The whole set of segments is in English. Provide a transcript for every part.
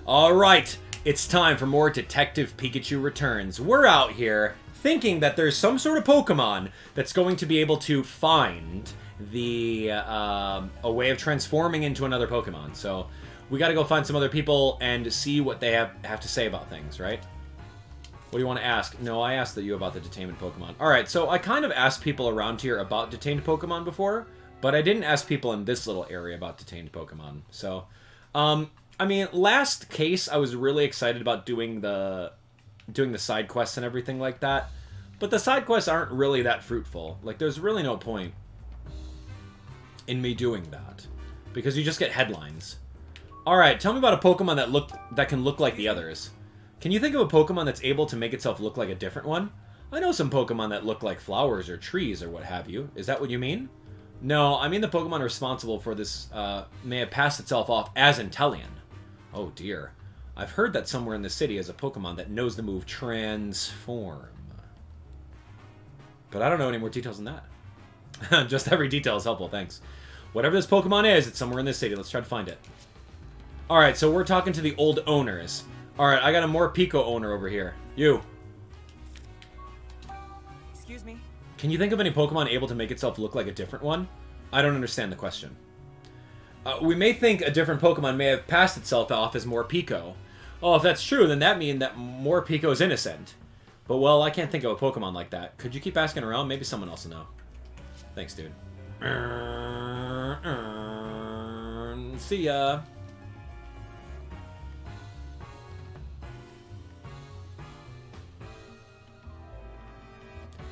Alright, it's time for more Detective Pikachu Returns. We're out here thinking that there's some sort of Pokemon that's going to be able to find the a way of transforming into another Pokemon. So we gotta go find some other people and see what they have to say about things, right? What do you want to ask? No, I asked you about the detained Pokemon. Alright, so I kind of asked people around here about detained Pokemon before, but I didn't ask people in this little area about detained Pokemon. So, I mean, last case, I was really excited about doing the side quests and everything like that. But the side quests aren't really that fruitful. Like, there's really no point in me doing that. Because you just get headlines. Alright, tell me about a Pokemon that can look like the others. Can you think of a Pokemon that's able to make itself look like a different one? I know some Pokemon that look like flowers or trees or what have you. Is that what you mean? No, I mean the Pokemon responsible for this may have passed itself off as Inteleon. Oh dear. I've heard that somewhere in the city is a Pokemon that knows the move Transform. But I don't know any more details than that. Just every detail is helpful, thanks. Whatever this Pokemon is, it's somewhere in this city. Let's try to find it. Alright, so we're talking to the old owners. Alright, I got a Morpeko owner over here. You. Excuse me? Can you think of any Pokemon able to make itself look like a different one? I don't understand the question. We may think a different Pokemon may have passed itself off as Morpeko. Oh, if that's true, then that means that Morpeko is innocent. But, well, I can't think of a Pokemon like that. Could you keep asking around? Maybe someone else will know. Thanks, dude. See ya.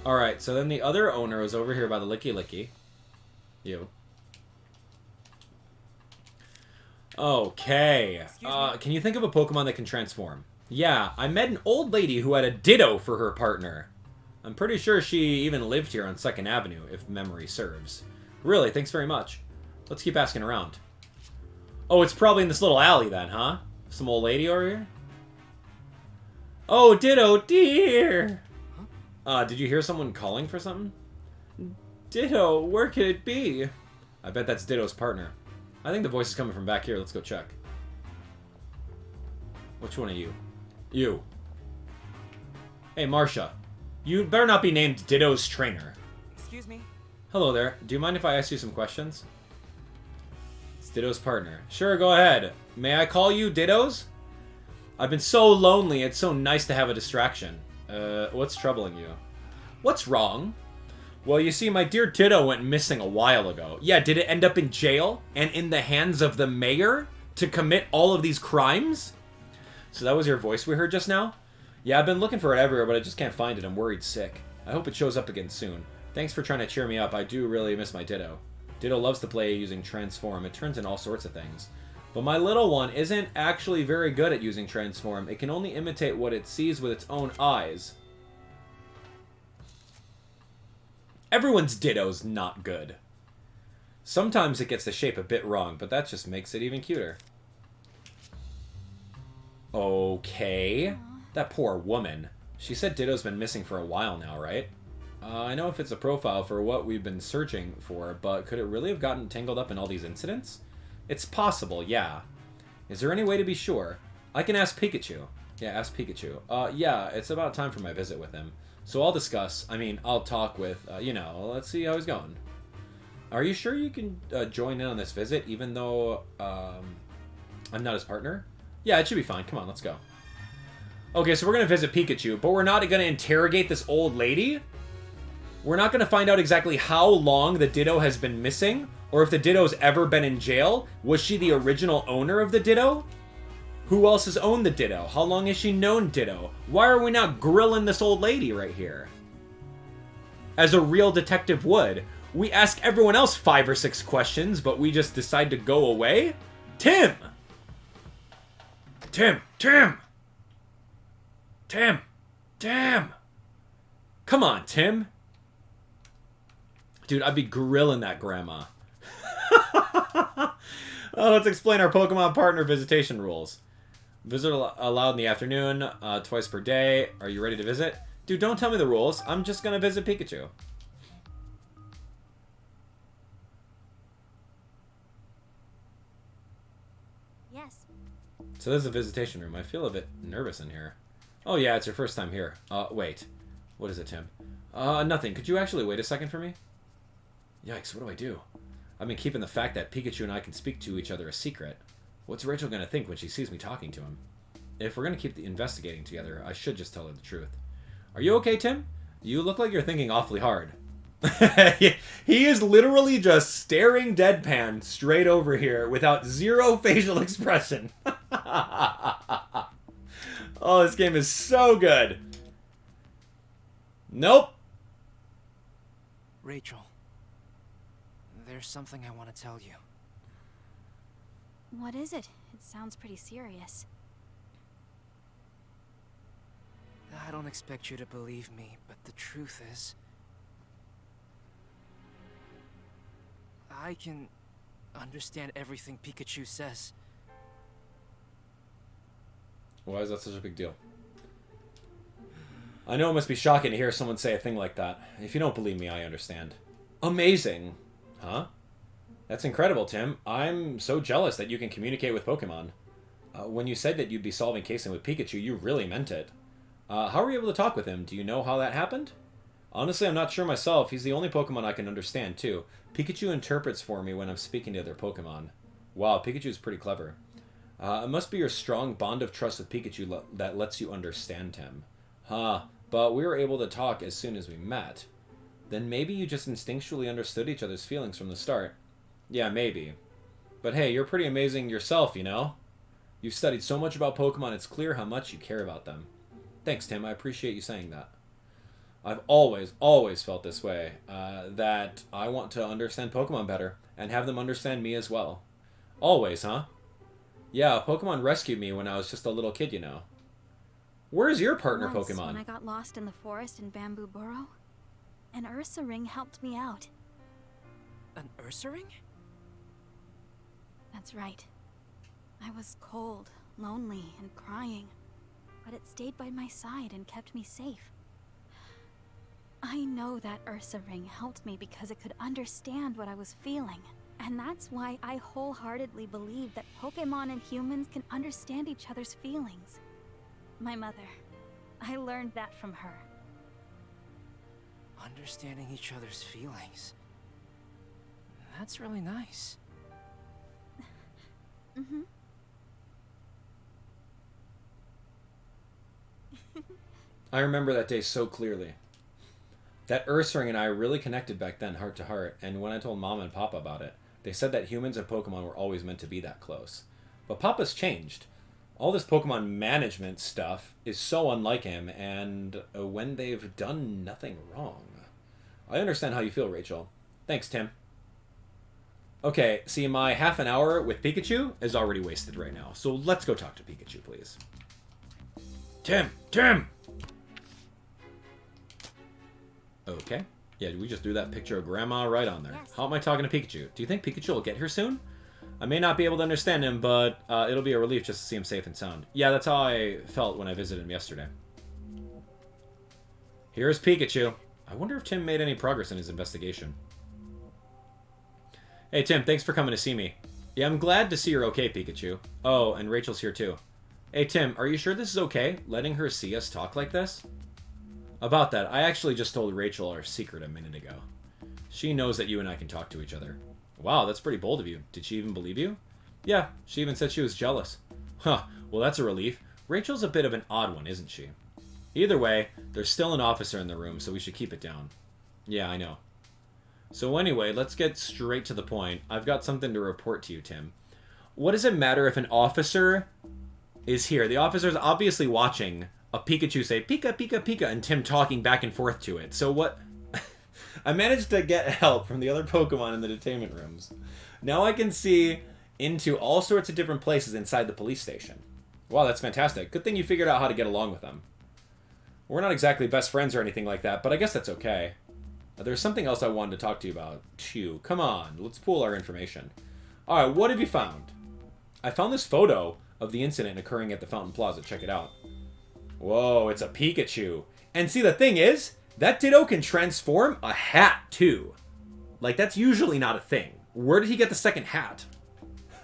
Alright, so then the other owner was over here by the Licky Licky. You. Okay. Can you think of a Pokemon that can transform? Yeah, I met an old lady who had a Ditto for her partner. I'm pretty sure she even lived here on 2nd Avenue, if memory serves. Really, thanks very much. Let's keep asking around. Oh, it's probably in this little alley then, huh? Some old lady over here? Oh, Ditto, dear! Did you hear someone calling for something? Ditto, where could it be? I bet that's Ditto's partner. I think the voice is coming from back here. Let's go check. Which one are you? You. Hey, Marcia. You better not be named Ditto's trainer. Excuse me? Hello there. Do you mind if I ask you some questions? It's Ditto's partner. Sure, go ahead. May I call you Ditto's? I've been so lonely. It's so nice to have a distraction. What's troubling you? What's wrong? Well, you see, my dear Ditto went missing a while ago. Yeah, did it end up in jail and in the hands of the mayor to commit all of these crimes? So that was your voice we heard just now? Yeah, I've been looking for it everywhere, but I just can't find it. I'm worried sick. I hope it shows up again soon. Thanks for trying to cheer me up. I do really miss my Ditto. Ditto loves to play using Transform. It turns in all sorts of things. But my little one isn't actually very good at using Transform. It can only imitate what it sees with its own eyes. Everyone's Ditto's not good. Sometimes it gets the shape a bit wrong, but that just makes it even cuter. Okay. That poor woman. She said Ditto's been missing for a while now, right? I know if it's a profile for what we've been searching for, but could it really have gotten tangled up in all these incidents? It's possible, yeah. Is there any way to be sure? I can ask Pikachu. Yeah, ask Pikachu. Yeah, it's about time for my visit with him. So I'll discuss. I mean, I'll talk with, you know, let's see how he's going. Are you sure you can join in on this visit, even though I'm not his partner? Yeah, it should be fine. Come on, let's go. Okay, so we're going to visit Pikachu, but we're not going to interrogate this old lady? We're not going to find out exactly how long the Ditto has been missing, or if the Ditto's ever been in jail. Was she the original owner of the Ditto? Who else has owned the Ditto? How long has she known Ditto? Why are we not grilling this old lady right here? As a real detective would. We ask everyone else 5 or 6 questions, but we just decide to go away? Tim! Tim! Tim! Tim! Tim! Come on, Tim. Dude, I'd be grilling that grandma. Let's explain our Pokemon partner visitation rules. Visit allowed in the afternoon, twice per day. Are you ready to visit? Dude, don't tell me the rules. I'm just gonna visit Pikachu. Yes. So this is a visitation room. I feel a bit nervous in here. Oh yeah, it's your first time here. Wait. What is it, Tim? Nothing. Could you actually wait a second for me? Yikes, what do I do? I've been keeping the fact that Pikachu and I can speak to each other a secret. What's Rachel gonna think when she sees me talking to him? If we're gonna keep the investigating together, I should just tell her the truth. Are you okay, Tim? You look like you're thinking awfully hard. He is literally just staring deadpan straight over here without zero facial expression. Oh, this game is so good. Nope. Rachel, there's something I want to tell you. What is it? It sounds pretty serious. I don't expect you to believe me, but the truth is, I can understand everything Pikachu says. Why is that such a big deal? I know it must be shocking to hear someone say a thing like that. If you don't believe me, I understand. Amazing. Huh? That's incredible, Tim. I'm so jealous that you can communicate with Pokemon. When you said that you'd be solving casing with Pikachu, you really meant it. How were you able to talk with him? Do you know how that happened? Honestly, I'm not sure myself. He's the only Pokemon I can understand, too. Pikachu interprets for me when I'm speaking to other Pokemon. Wow, Pikachu's pretty clever. It must be your strong bond of trust with Pikachu that lets you understand him. Huh, but we were able to talk as soon as we met. Then maybe you just instinctually understood each other's feelings from the start. Yeah, maybe. But hey, you're pretty amazing yourself, you know? You've studied so much about Pokemon, it's clear how much you care about them. Thanks, Tim. I appreciate you saying that. I've always felt this way, that I want to understand Pokemon better, and have them understand me as well. Always, huh? Yeah, Pokemon rescued me when I was just a little kid, you know. Where's your partner Once, Pokemon? when I got lost in the forest in Bamboo Burrow, an Ursaring helped me out. An Ursaring? That's right. I was cold, lonely, and crying, but it stayed by my side and kept me safe. I know that Ursaring helped me because it could understand what I was feeling. And that's why I wholeheartedly believe that Pokemon and humans can understand each other's feelings. My mother. I learned that from her. Understanding each other's feelings. That's really nice. Mm-hmm. I remember that day so clearly. That Ursaring and I really connected back then, heart to heart, and when I told Mom and Papa about it, they said that humans and Pokemon were always meant to be that close. But Papa's changed. All this Pokemon management stuff is so unlike him, and when they've done nothing wrong. I understand how you feel, Rachel. Thanks, Tim. Okay, see, my half an hour with Pikachu is already wasted right now, so let's go talk to Pikachu, please. Tim! Okay. Yeah, we just threw that picture of Grandma right on there. Yes. How am I talking to Pikachu? Do you think Pikachu will get here soon? I may not be able to understand him, but it'll be a relief just to see him safe and sound. Yeah, that's how I felt when I visited him yesterday. Here's Pikachu. I wonder if Tim made any progress in his investigation. Hey, Tim, thanks for coming to see me. Yeah, I'm glad to see you're okay, Pikachu. Oh, and Rachel's here too. Hey, Tim, are you sure this is okay? Letting her see us talk like this? About that, I actually just told Rachel our secret a minute ago. She knows that you and I can talk to each other. Wow, that's pretty bold of you. Did she even believe you? Yeah, she even said she was jealous. Huh, well that's a relief. Rachel's a bit of an odd one, isn't she? Either way, there's still an officer in the room, so we should keep it down. Yeah, I know. So anyway, let's get straight to the point. I've got something to report to you, Tim. What does it matter if an officer is here? The officer's obviously watching a Pikachu say, Pika, Pika, Pika, and Tim talking back and forth to it. So what... I managed to get help from the other Pokemon in the detainment rooms. Now I can see into all sorts of different places inside the police station. Wow, that's fantastic. Good thing you figured out how to get along with them. We're not exactly best friends or anything like that, but I guess that's okay. There's something else I wanted to talk to you about, too. Come on, let's pool our information. Alright, what have you found? I found this photo of the incident occurring at the Fountain Plaza. Check it out. Whoa, it's a Pikachu. And see, the thing is, that Ditto can transform a hat, too. Like, that's usually not a thing. Where did he get the second hat?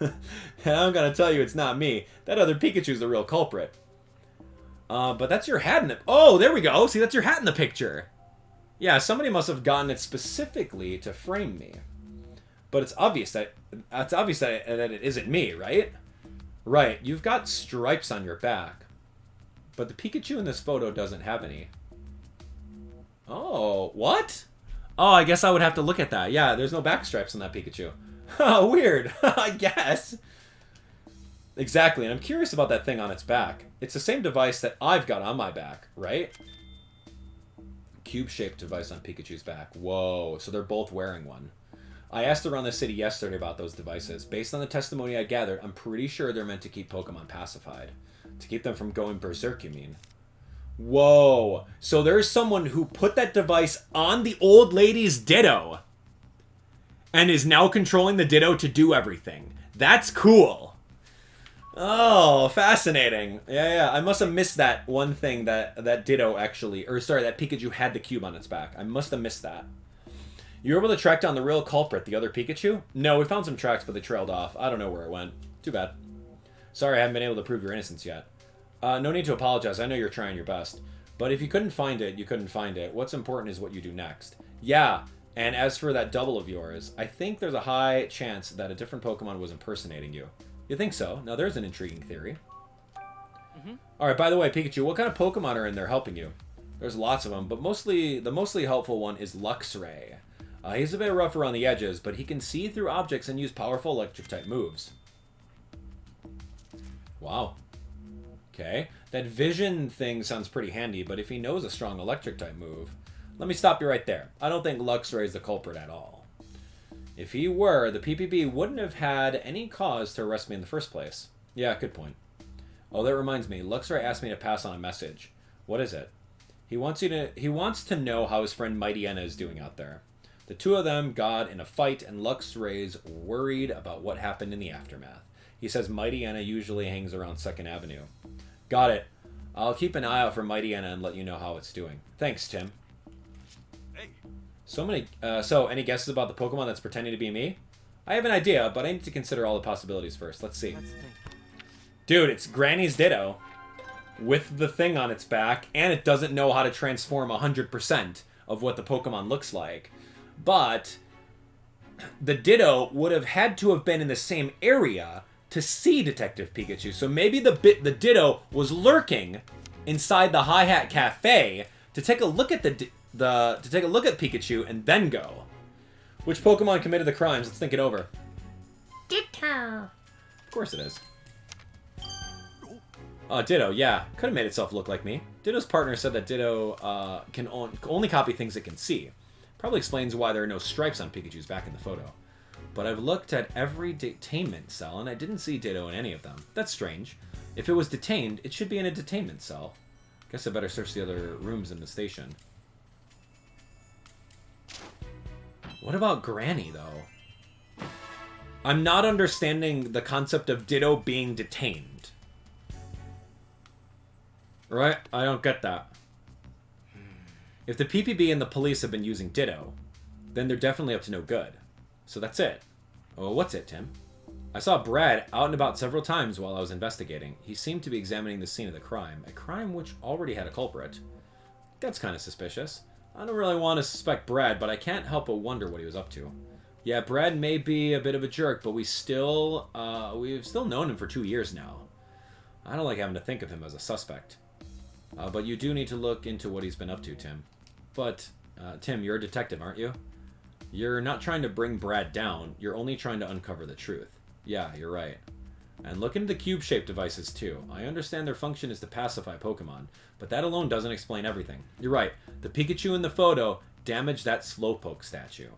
I'm gonna tell you it's not me. That other Pikachu's the real culprit. But that's your hat in the... Oh, there we go. See, that's your hat in the picture. Yeah, somebody must have gotten it specifically to frame me. But it's obvious that it isn't me, right? Right, you've got stripes on your back. But the Pikachu in this photo doesn't have any. Oh, what? Oh, I guess I would have to look at that. Yeah, there's no back stripes on that Pikachu. Oh, weird. I guess. Exactly, and I'm curious about that thing on its back. It's the same device that I've got on my back, right? Cube-shaped device on Pikachu's back. Whoa, so they're both wearing one. I asked around the city yesterday about those devices. Based on the testimony I gathered, I'm pretty sure they're meant to keep Pokemon pacified. To keep them from going berserk, you mean? Whoa, so there's someone who put that device on the old lady's Ditto and is now controlling the Ditto to do everything. That's cool. Oh, fascinating. Yeah. I must have missed that one thing that Ditto actually... Or, sorry, that Pikachu had the cube on its back. I must have missed that. You were able to track down the real culprit, the other Pikachu? No, we found some tracks, but they trailed off. I don't know where it went. Too bad. Sorry, I haven't been able to prove your innocence yet. No need to apologize. I know you're trying your best. But if you couldn't find it, you couldn't find it. What's important is what you do next. Yeah, and as for that double of yours, I think there's a high chance that a different Pokemon was impersonating you. You think so? Now there's an intriguing theory. Alright, by the way, Pikachu, what kind of Pokemon are in there helping you? There's lots of them, but the mostly helpful one is Luxray. He's a bit rough around the edges, but he can see through objects and use powerful electric-type moves. Wow. Okay. That vision thing sounds pretty handy, but if he knows a strong electric-type move... Let me stop you right there. I don't think Luxray is the culprit at all. If he were, the PPB wouldn't have had any cause to arrest me in the first place. Yeah, good point. Oh, that reminds me. Luxray asked me to pass on a message. What is it? He wants to know how his friend Mightyena is doing out there. The two of them got in a fight, and Luxray's worried about what happened in the aftermath. He says Mightyena usually hangs around 2nd Avenue. Got it. I'll keep an eye out for Mightyena and let you know how it's doing. Thanks, Tim. Hey. So, any guesses about the Pokemon that's pretending to be me? I have an idea, but I need to consider all the possibilities first. Let's see. Let's think. Dude, it's Granny's Ditto with the thing on its back, and it doesn't know how to transform 100% of what the Pokemon looks like. But the Ditto would have had to have been in the same area to see Detective Pikachu. So maybe the Ditto was lurking inside the Hi-Hat Cafe to take a look at Pikachu and then go. Which Pokemon committed the crimes? Let's think it over. Ditto. Of course it is. Ditto, yeah. Could have made itself look like me. Ditto's partner said that Ditto can only copy things it can see. Probably explains why there are no stripes on Pikachu's back in the photo. But I've looked at every detainment cell, and I didn't see Ditto in any of them. That's strange. If it was detained, it should be in a detainment cell. Guess I better search the other rooms in the station. What about Granny, though? I'm not understanding the concept of Ditto being detained. Right? I don't get that. If the PPB and the police have been using Ditto, then they're definitely up to no good. So that's it. Oh, what's it, Tim? I saw Brad out and about several times while I was investigating. He seemed to be examining the scene of the crime, a crime which already had a culprit. That's kind of suspicious. I don't really want to suspect Brad, but I can't help but wonder what he was up to. Yeah, Brad may be a bit of a jerk, but we've still known him for 2 years now. I don't like having to think of him as a suspect. But you do need to look into what he's been up to, Tim. But, Tim, you're a detective, aren't you? You're not trying to bring Brad down, you're only trying to uncover the truth. Yeah, you're right. And look into the cube-shaped devices, too. I understand their function is to pacify Pokemon, but that alone doesn't explain everything. You're right, the Pikachu in the photo damaged that Slowpoke statue.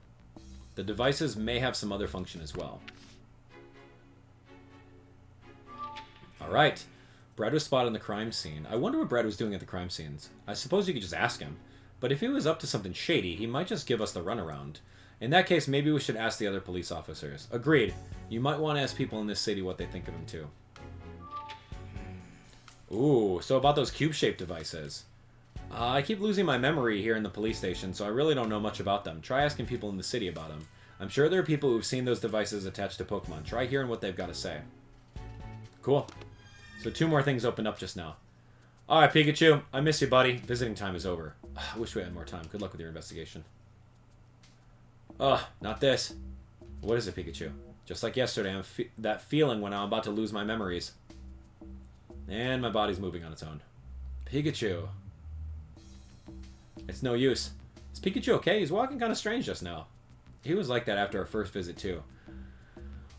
The devices may have some other function as well. Alright. Brad was spotted on the crime scene. I wonder what Brad was doing at the crime scenes. I suppose you could just ask him. But if he was up to something shady, he might just give us the runaround. In that case, maybe we should ask the other police officers. Agreed. You might want to ask people in this city what they think of him, too. Ooh, so about those cube-shaped devices. I keep losing my memory here in the police station, so I really don't know much about them. Try asking people in the city about them. I'm sure there are people who've seen those devices attached to Pokemon. Try hearing what they've got to say. Cool. So 2 more things opened up just now. Alright, Pikachu. I miss you, buddy. Visiting time is over. I wish we had more time. Good luck with your investigation. Ugh, not this. What is it, Pikachu? Just like yesterday, that feeling when I'm about to lose my memories. And my body's moving on its own. Pikachu. It's no use. Is Pikachu okay? He's walking kind of strange just now. He was like that after our first visit, too.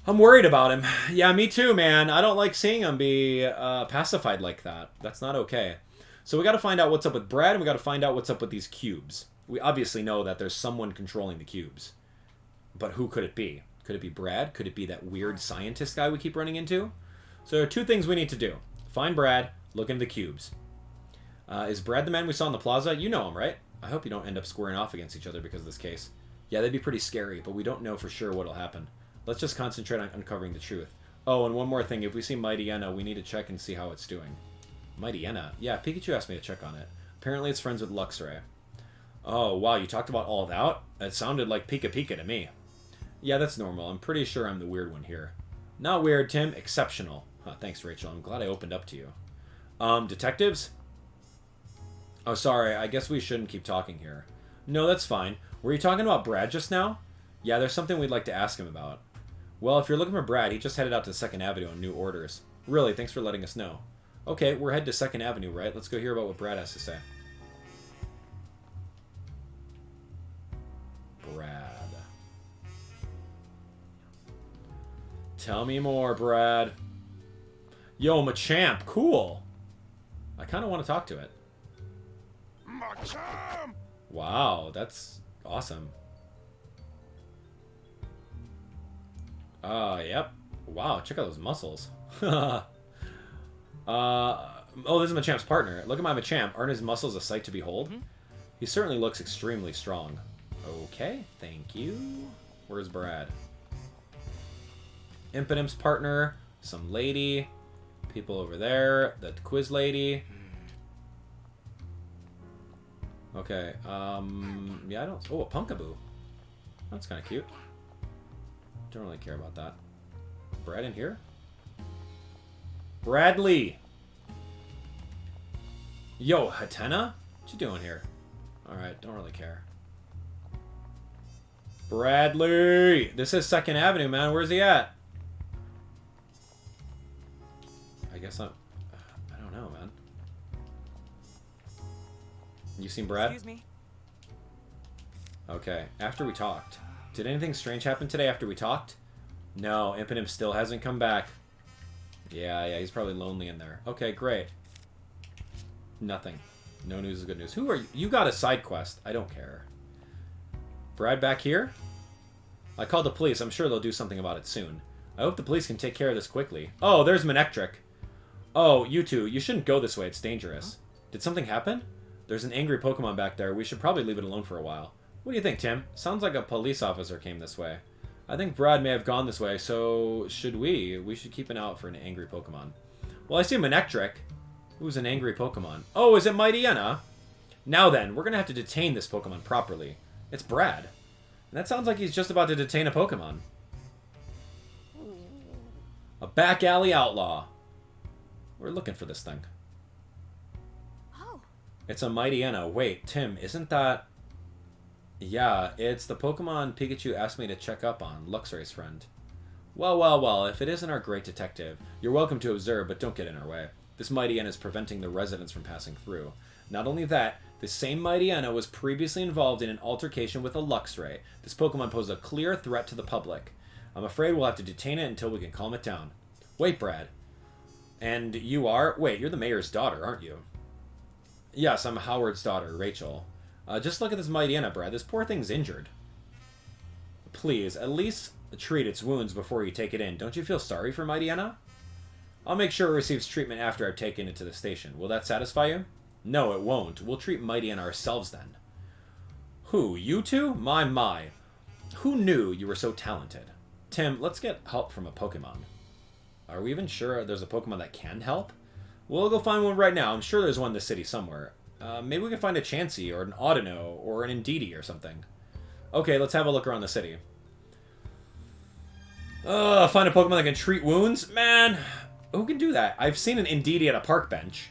I'm worried about him. Yeah, me too, man. I don't like seeing him be pacified like that. That's not okay. So we got to find out what's up with Brad, and we got to find out what's up with these cubes. We obviously know that there's someone controlling the cubes. But who could it be? Could it be Brad? Could it be that weird scientist guy we keep running into? So there are 2 things we need to do. Find Brad, look into the cubes. Is Brad the man we saw in the plaza? You know him, right? I hope you don't end up squaring off against each other because of this case. Yeah, that'd be pretty scary, but we don't know for sure what'll happen. Let's just concentrate on uncovering the truth. Oh, and one more thing. If we see Mightyena, we need to check and see how it's doing. Mightyena? Yeah, Pikachu asked me to check on it. Apparently it's friends with Luxray. Oh, wow, you talked about all that? It sounded like Pika Pika to me. Yeah, that's normal. I'm pretty sure I'm the weird one here. Not weird, Tim. Exceptional. Huh, thanks, Rachel. I'm glad I opened up to you. Detectives? Oh, sorry. I guess we shouldn't keep talking here. No, that's fine. Were you talking about Brad just now? Yeah, there's something we'd like to ask him about. Well, if you're looking for Brad, he just headed out to 2nd Avenue on new orders. Really, thanks for letting us know. Okay, we're headed to 2nd Avenue, right? Let's go hear about what Brad has to say. Brad. Tell me more, Brad. Yo, Machamp. Cool. I kind of want to talk to it. Machamp! Wow, that's awesome. Yep. Wow, check out those muscles. Oh, this is Machamp's partner. Look at my Machamp. Aren't his muscles a sight to behold? He certainly looks extremely strong. Okay, thank you. Where's Brad? Impidim's partner, some lady, people over there, the quiz lady. Okay, yeah, I don't... Oh, a Punkaboo. That's kind of cute. Don't really care about that. Brad in here? Bradley! Yo, Hatena? What you doing here? Alright, don't really care. Bradley! This is 2nd Avenue, man. Where's he at? I guess I don't know, man. You seen Brad? Excuse me. Okay, after we talked. Did anything strange happen today after we talked? No, Impidim still hasn't come back. Yeah, he's probably lonely in there. Okay, great. Nothing. No news is good news. Who are you? You got a side quest. I don't care. Brad back here? I called the police. I'm sure they'll do something about it soon. I hope the police can take care of this quickly. Oh, there's Manectric. Oh, you two. You shouldn't go this way. It's dangerous. Did something happen? There's an angry Pokemon back there. We should probably leave it alone for a while. What do you think, Tim? Sounds like a police officer came this way. I think Brad may have gone this way, so should we? We should keep an eye out for an angry Pokemon. Well, I see Manectric. Who's an angry Pokemon? Oh, is it Mightyena? Now then, we're going to have to detain this Pokemon properly. It's Brad. And that sounds like he's just about to detain a Pokemon. A back alley outlaw. We're looking for this thing. Oh. It's a Mightyena. Wait, Tim, isn't that... Yeah, it's the Pokemon Pikachu asked me to check up on, Luxray's friend. Well, if it isn't our great detective, you're welcome to observe, but don't get in our way. This Mightyena is preventing the residents from passing through. Not only that, this same Mightyena was previously involved in an altercation with a Luxray. This Pokemon poses a clear threat to the public. I'm afraid we'll have to detain it until we can calm it down. Wait, Brad. And you are? Wait, you're the mayor's daughter, aren't you? Yes, I'm Howard's daughter, Rachel. Just look at this Mightyena, Brad. This poor thing's injured. Please, at least treat its wounds before you take it in. Don't you feel sorry for Mightyena? I'll make sure it receives treatment after I've taken it to the station. Will that satisfy you? No, it won't. We'll treat Mightyena ourselves then. Who, you two? My. Who knew you were so talented? Tim, let's get help from a Pokemon. Are we even sure there's a Pokemon that can help? We'll go find one right now. I'm sure there's one in the city somewhere. Maybe we can find a Chansey or an Audino or an Indeedee or something. Okay, let's have a look around the city. Find a Pokemon that can treat wounds? Man, who can do that? I've seen an Indeedee at a park bench.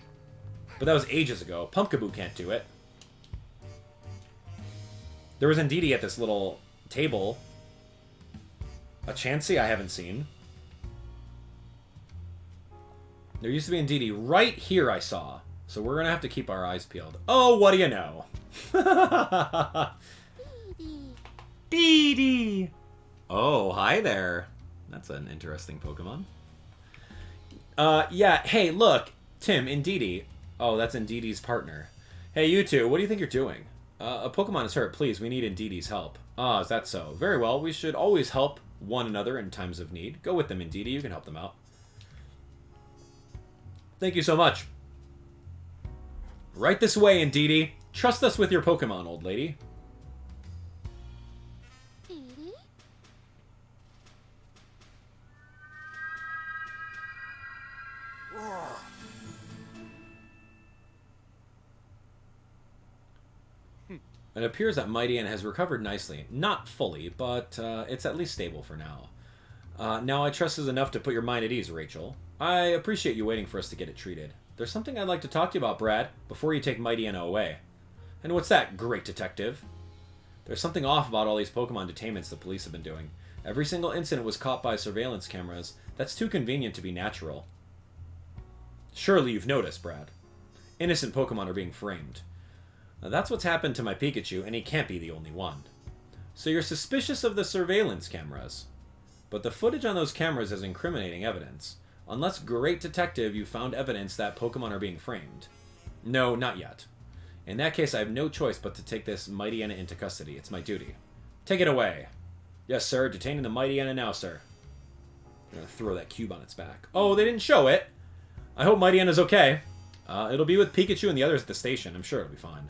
But that was ages ago. Pumpkaboo can't do it. There was Indeedee at this little table. A Chansey I haven't seen. There used to be Indeedee right here I saw. So we're going to have to keep our eyes peeled. Oh, what do you know? Dedede. Oh, hi there. That's an interesting Pokemon. Yeah, hey, look. Tim, Indeedee. Oh, that's Indeedee's partner. Hey, you two, what do you think you're doing? A Pokemon is hurt. Please, we need Indeedee's help. Ah, is that so? Very well. We should always help one another in times of need. Go with them, Indeedee. You can help them out. Thank you so much. Right this way, Indeedee. Trust us with your Pokemon, old lady. It appears that Mightyena has recovered nicely. Not fully, but it's at least stable for now. Now I trust is enough to put your mind at ease, Rachel. I appreciate you waiting for us to get it treated. There's something I'd like to talk to you about, Brad, before you take Mightyena away. And what's that, great detective? There's something off about all these Pokemon detainments the police have been doing. Every single incident was caught by surveillance cameras. That's too convenient to be natural. Surely you've noticed, Brad. Innocent Pokemon are being framed. Now, that's what's happened to my Pikachu, and he can't be the only one. So you're suspicious of the surveillance cameras. But the footage on those cameras is incriminating evidence. Unless, great detective, you found evidence that Pokemon are being framed. No, not yet. In that case, I have no choice but to take this Mightyena into custody. It's my duty. Take it away. Yes, sir. Detaining the Mightyena now, sir. I'm going to throw that cube on its back. Oh, they didn't show it. I hope Mightyena's okay. It'll be with Pikachu and the others at the station. I'm sure it'll be fine.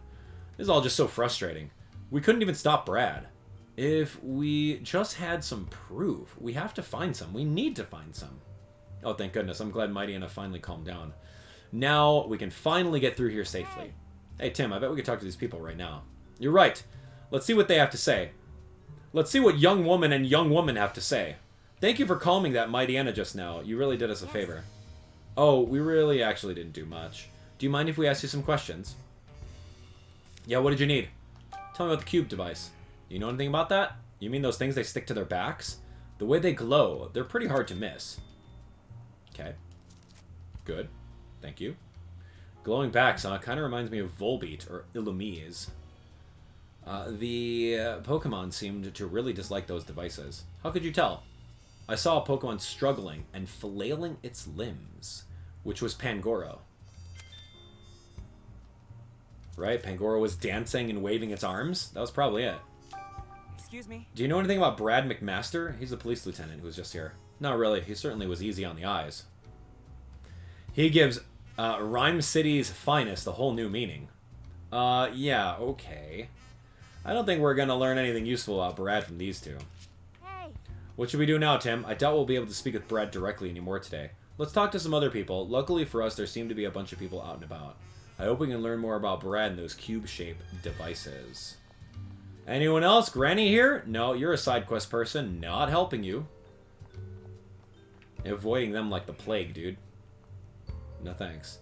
This is all just so frustrating. We couldn't even stop Brad. If we just had some proof. We have to find some. We need to find some. Oh, thank goodness. I'm glad Mightyena finally calmed down. Now we can finally get through here safely. Hey, Tim, I bet we could talk to these people right now. You're right. Let's see what they have to say. Let's see what young woman and young woman have to say. Thank you for calming that Mightyena just now. You really did us a favor. Oh, we really actually didn't do much. Do you mind if we ask you some questions? Yeah, what did you need? Tell me about the cube device. Do you know anything about that? You mean those things they stick to their backs? The way they glow, they're pretty hard to miss. Okay. Good. Thank you. Glowing backs, kind of reminds me of Volbeat or Illumise. The Pokemon seemed to really dislike those devices. How could you tell? I saw a Pokemon struggling and flailing its limbs, which was Pangoro. Right? Pangoro was dancing and waving its arms? That was probably it. Excuse me? Do you know anything about Brad McMaster? He's the police lieutenant who was just here. Not really. He certainly was easy on the eyes. He gives Rhyme City's finest a whole new meaning. Yeah, okay. I don't think we're going to learn anything useful about Brad from these two. Hey! What should we do now, Tim? I doubt we'll be able to speak with Brad directly anymore today. Let's talk to some other people. Luckily for us, there seem to be a bunch of people out and about. I hope we can learn more about Brad and those cube-shaped devices. Anyone else? Granny here? No, you're a side quest person. Not helping you. Avoiding them like the plague, dude. No thanks.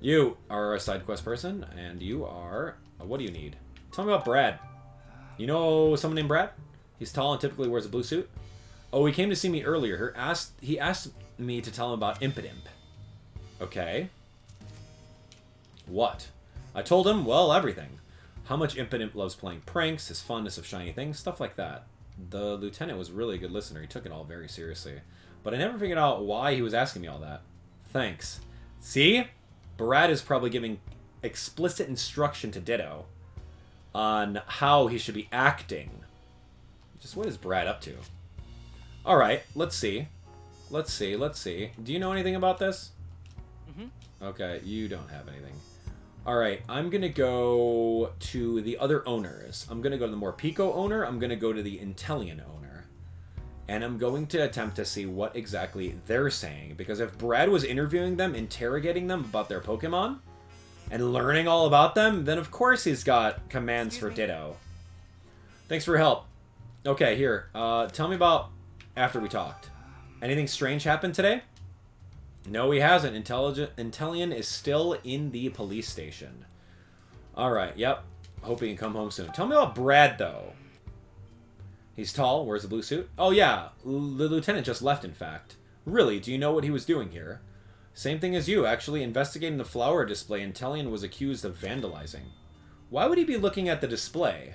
You are a side quest person, and you are... what do you need? Tell me about Brad. You know someone named Brad? He's tall and typically wears a blue suit. Oh, he came to see me earlier. He asked me to tell him about Impidimp. Okay. What? I told him, well, everything. How much Impidimp loves playing pranks, his fondness of shiny things, stuff like that. The lieutenant was really a good listener. He took it all very seriously. But I never figured out why he was asking me all that. Thanks. See? Brad is probably giving explicit instruction to Ditto on how he should be acting. Just what is Brad up to? Alright, let's see. Let's see. Do you know anything about this? Mm-hmm. Okay, you don't have anything. Alright, I'm going to go to the other owners. I'm going to go to the Morpeko owner. I'm going to go to the Inteleon owner. And I'm going to attempt to see what exactly they're saying. Because if Brad was interviewing them, interrogating them about their Pokemon, and learning all about them, then of course he's got commands for Ditto. Thanks for your help. Okay, here. Tell me about after we talked? Anything strange happened today? No, he hasn't. Intellion is still in the police station. Alright, yep. Hope he can come home soon. Tell me about Brad, though. He's tall, wears a blue suit. Oh, yeah. The lieutenant just left, in fact. Really, do you know what he was doing here? Same thing as you, actually. Investigating the flower display, Intellion was accused of vandalizing. Why would he be looking at the display?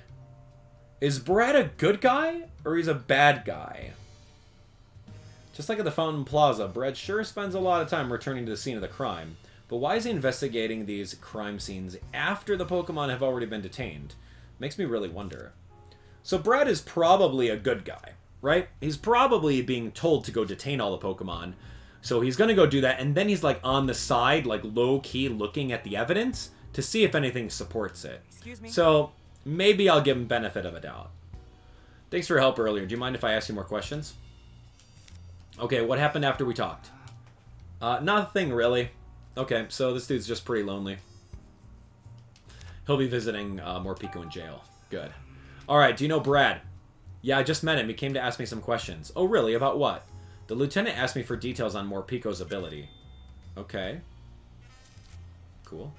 Is Brad a good guy, or he's a bad guy? Just like at the Fountain Plaza, Brad sure spends a lot of time returning to the scene of the crime. But why is he investigating these crime scenes after the Pokemon have already been detained? Makes me really wonder. So Brad is probably a good guy, right? He's probably being told to go detain all the Pokemon. So he's going to go do that, and then he's like on the side, like low-key looking at the evidence to see if anything supports it. Excuse me? So maybe I'll give him benefit of a doubt. Thanks for your help earlier. Do you mind if I ask you more questions? Okay, what happened after we talked? Nothing really. Okay, so this dude's just pretty lonely. He'll be visiting Morpeko in jail. Good. Alright, do you know Brad? Yeah, I just met him. He came to ask me some questions. Oh, really? About what? The lieutenant asked me for details on Morpeko's ability. Okay. Cool.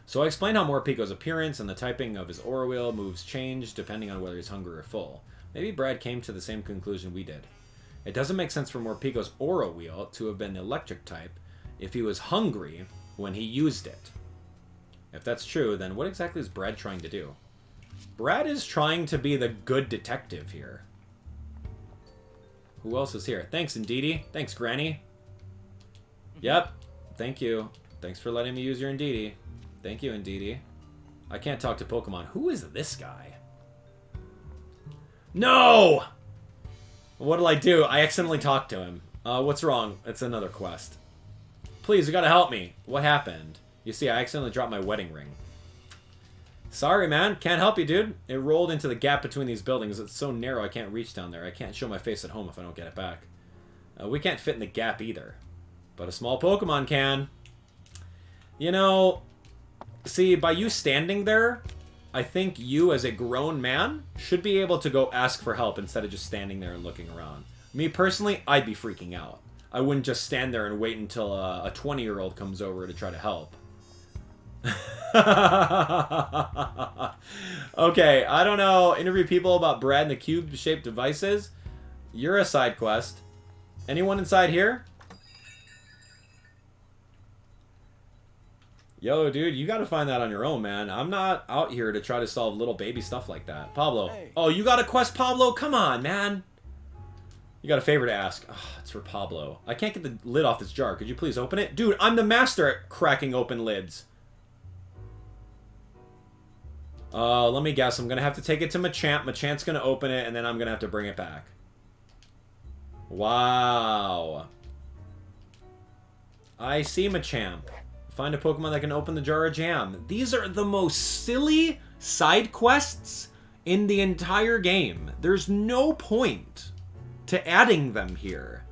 So I explained how Morpeko's appearance and the typing of his aura wheel moves change depending on whether he's hungry or full. Maybe Brad came to the same conclusion we did. It doesn't make sense for Morpeko's aura wheel to have been electric type if he was hungry when he used it. If that's true, then what exactly is Brad trying to do? Brad is trying to be the good detective here. Who else is here? Thanks, Indeedee. Thanks, Granny. Yep. Thank you. Thanks for letting me use your Indeedee. Thank you, Indeedee. I can't talk to Pokemon. Who is this guy? No! What'll I do? I accidentally talked to him. What's wrong? It's another quest. Please, you gotta help me. What happened? You see, I accidentally dropped my wedding ring. Sorry, man. Can't help you, dude. It rolled into the gap between these buildings. It's so narrow I can't reach down there. I can't show my face at home if I don't get it back. We can't fit in the gap either. But a small Pokemon can. You know, see, by you standing there, I think you, as a grown man, should be able to go ask for help instead of just standing there and looking around. Me, personally, I'd be freaking out. I wouldn't just stand there and wait until a 20-year-old comes over to try to help. Okay, I don't know. Interview people about Brad and the cube-shaped devices. You're a side quest. Anyone inside here? Yo, dude, you gotta find that on your own, man. I'm not out here to try to solve little baby stuff like that. Pablo. Hey. Oh, you got a quest, Pablo? Come on, man. You got a favor to ask. Oh, it's for Pablo. I can't get the lid off this jar. Could you please open it? Dude, I'm the master at cracking open lids. Let me guess. I'm gonna have to take it to Machamp. Machamp's gonna open it, and then I'm gonna have to bring it back. Wow. I see, Machamp. Find a Pokemon that can open the jar of jam. These are the most silly side quests in the entire game. There's no point to adding them here.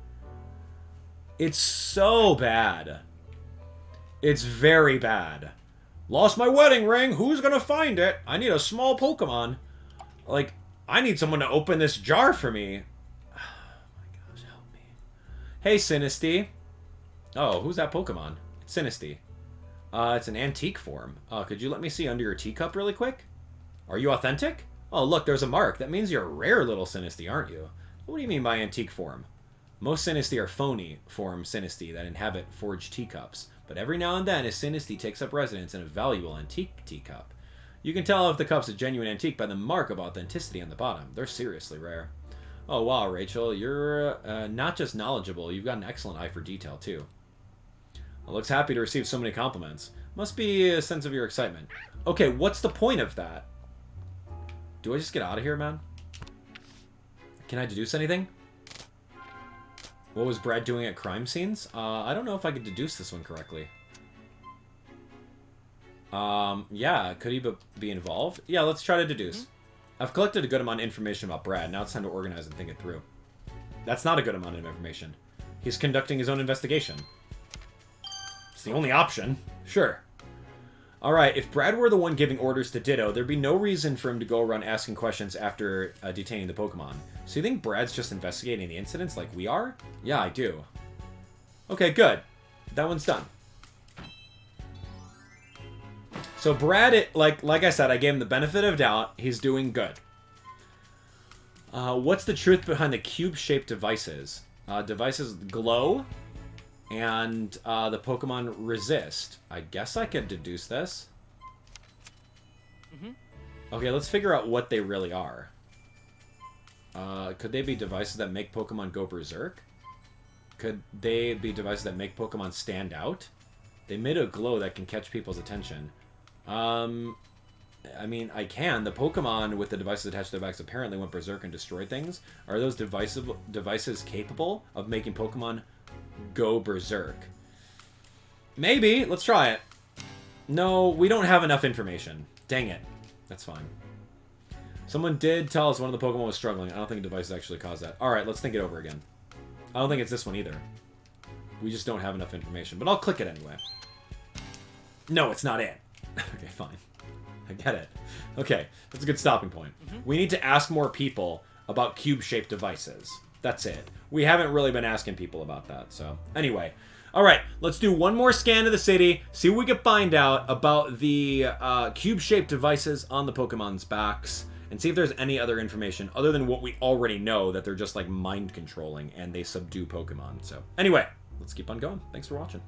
It's so bad. It's very bad. Lost my wedding ring. Who's gonna find it? I need a small Pokemon. Like, I need someone to open this jar for me. Oh my gosh, help me. Hey, Sinistea. Oh, who's that Pokemon? It's Sinistea. It's an antique form. Could you let me see under your teacup really quick? Are you authentic? Oh, look, there's a mark. That means you're a rare little Sinistea, aren't you? What do you mean by antique form? Most Sinistea are phony form Sinistea that inhabit forged teacups, but every now and then a Sinistea takes up residence in a valuable antique teacup. You can tell if the cup's a genuine antique by the mark of authenticity on the bottom. They're seriously rare. Oh, wow, Rachel, you're not just knowledgeable, you've got an excellent eye for detail, too. Well, looks happy to receive so many compliments. Must be a sense of your excitement. Okay, what's the point of that? Do I just get out of here, man? Can I deduce anything? What was Brad doing at crime scenes? I don't know if I could deduce this one correctly. Yeah, could he be involved? Yeah, let's try to deduce. I've collected a good amount of information about Brad. Now it's time to organize and think it through. That's not a good amount of information. He's conducting his own investigation. It's the only option. Sure. Alright, if Brad were the one giving orders to Ditto, there'd be no reason for him to go around asking questions after detaining the Pokemon. So you think Brad's just investigating the incidents like we are? Yeah, I do. Okay, good. That one's done. So Brad, like I said, I gave him the benefit of doubt. He's doing good. What's the truth behind the cube-shaped devices? Devices glow, and the Pokemon resist. I guess I could deduce this. Okay, let's figure out what they really are. Could they be devices that make Pokemon go berserk? Could they be devices that make Pokemon stand out? They made a glow that can catch people's attention. I mean, I can. The Pokemon with the devices attached to their backs apparently went berserk and destroyed things. Are those devices capable of making Pokemon go berserk? Maybe. Let's try it. No, we don't have enough information. Dang it. That's fine. Someone did tell us one of the Pokemon was struggling. I don't think devices actually caused that. Alright, let's think it over again. I don't think it's this one either. We just don't have enough information. But I'll click it anyway. No, it's not it. Okay, fine. I get it. Okay, that's a good stopping point. We need to ask more people about cube-shaped devices. That's it. We haven't really been asking people about that, so... Anyway. Alright, let's do one more scan of the city, see what we can find out about the cube-shaped devices on the Pokemon's backs, and see if there's any other information other than what we already know, that they're just like mind-controlling and they subdue Pokemon. So, anyway, let's keep on going. Thanks for watching.